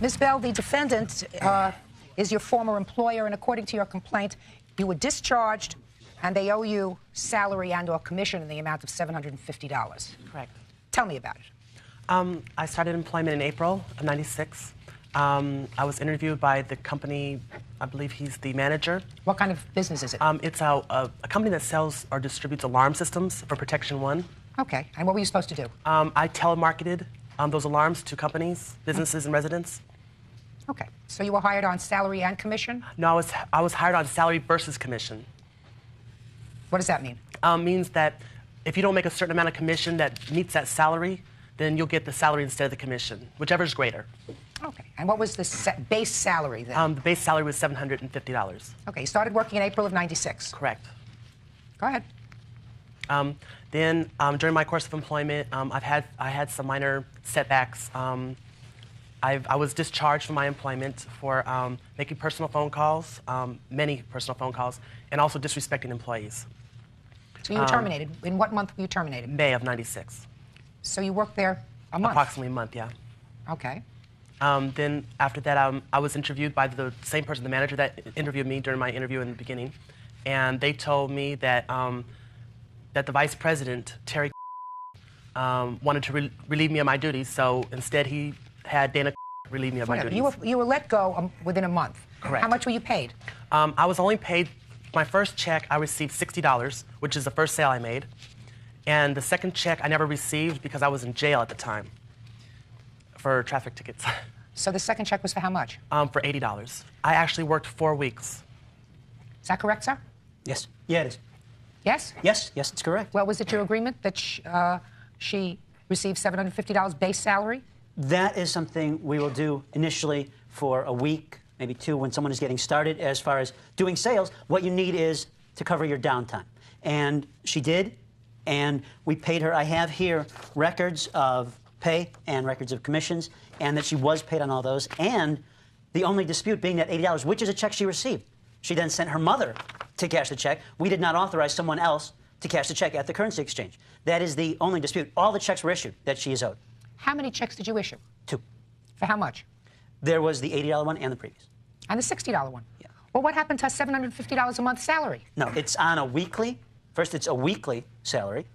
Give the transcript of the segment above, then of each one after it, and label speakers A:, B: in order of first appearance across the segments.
A: Ms. Bell, the defendant is your former employer, and according to your complaint, you were discharged, and they owe you salary and/or commission in the amount of $750.
B: Correct.
A: Tell me about it.
B: I started employment in April of '96. I was interviewed by the company. I believe he's the manager.
A: What kind of business is it?
B: It's a company that sells or distributes alarm systems for Protection One.
A: Okay. And what were you supposed to do?
B: I telemarketed those alarms to companies, businesses, and residents.
A: Okay. So you were hired on salary and commission?
B: No, I was hired on salary versus commission.
A: What does that mean?
B: Means that if you don't make a certain amount of commission that meets that salary, then you'll get the salary instead of the commission, whichever is greater.
A: Okay. And what was the base salary then?
B: The base salary was $750.
A: Okay. You started working in April of '96.
B: Correct.
A: Go ahead.
B: Then during my course of employment, I had some minor setbacks. I was discharged from my employment for making personal phone calls, many personal phone calls, and also disrespecting employees.
A: So you were terminated. In what month were you terminated?
B: May of '96.
A: So you worked there a month?
B: Approximately a month, yeah.
A: Okay.
B: Then after that, I was interviewed by the same person, the manager that interviewed me during my interview in the beginning, and they told me that that the vice president, Terry, wanted to relieve me of my duties, so instead he had Dana relieve me of my duties.
A: You were let go within a month.
B: Correct.
A: How much were you paid?
B: I was only paid, my first check, I received $60, which is the first sale I made. And the second check I never received because I was in jail at the time for traffic tickets.
A: So the second check was for how much?
B: For $80. I actually worked 4 weeks.
A: Is that correct, sir?
C: Yes. Yeah, it is.
A: Yes?
C: Yes, it's correct.
A: Well, was it your agreement that she received $750 base salary?
C: That is something we will do initially for a week, maybe 2, when someone is getting started. As far as doing sales, what you need is to cover your downtime. And she did, and we paid her. I have here records of pay and records of commissions, and that she was paid on all those. And the only dispute being that $80, which is a check she received. She then sent her mother to cash the check. We did not authorize someone else to cash the check at the currency exchange. That is the only dispute. All the checks were issued that she is owed.
A: How many checks did you issue?
C: 2.
A: For how much?
C: There was the $80 one and the previous.
A: And the $60 one?
C: Yeah.
A: Well, what happened to $750 a month salary?
C: No, it's on a weekly. First, it's a weekly salary.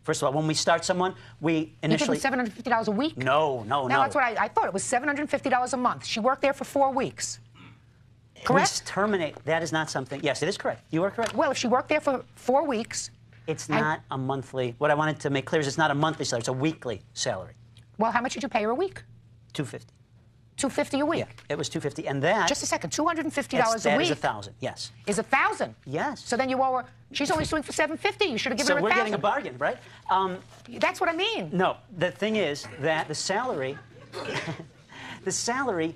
C: First of all, when we start someone, we initially...
A: You give them $750 a week?
C: No.
A: No, that's what I thought. It was $750 a month. She worked there for 4 weeks. Correct?
C: We terminate. That is not something... Yes, it is correct. You are correct.
A: Well, if she worked there for 4 weeks...
C: It's not a monthly... What I wanted to make clear is it's not a monthly salary. It's a weekly salary.
A: Well, how much did you pay her a week?
C: $250.
A: $250 a week?
C: Yeah, it was $250. And that...
A: Just a second. $250 a week?
C: That is $1,000, yes.
A: Is $1,000?
C: Yes.
A: So then you owe her... She's only suing for $750. You should have given her $1,000.
C: So we're getting a bargain, right?
A: That's what I mean.
C: No, the thing is that the salary... the salary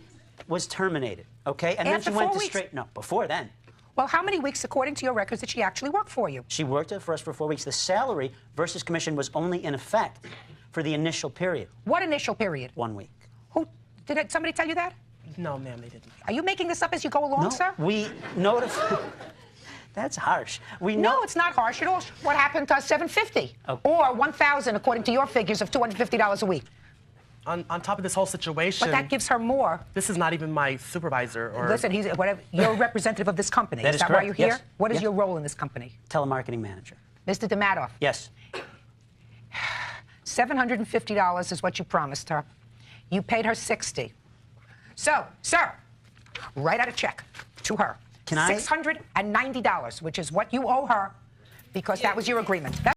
C: was terminated, okay? And
A: After
C: then she went
A: 4
C: to
A: weeks?
C: straight... No, before then.
A: Well, how many weeks, according to your records, did she actually work for you?
C: She worked for us for 4 weeks. The salary versus commission was only in effect for the initial period.
A: What initial period?
C: 1 week.
A: Did somebody tell you that?
B: No, ma'am, they didn't.
A: Are you making this up as you go along,
C: No,
A: sir?
C: we notified... That's harsh.
A: No, it's not harsh at all. What happened to $750?
C: Oh.
A: Or $1,000, according to your figures, of $250 a week.
B: On top of this whole situation...
A: But that gives her more.
B: This is not even my supervisor or...
A: Listen, you're a representative of this company.
C: That
A: is
C: is
A: that why
C: correct,
A: you're here?
C: yes.
A: What is
C: Yes.
A: your role in this company?
C: Telemarketing manager.
A: Mr. DeMadoff,
C: Yes.
A: $750 is what you promised her. You paid her $60. So, sir, write out a check to her.
C: Can I...
A: $690, which is what you owe her, because that was your agreement.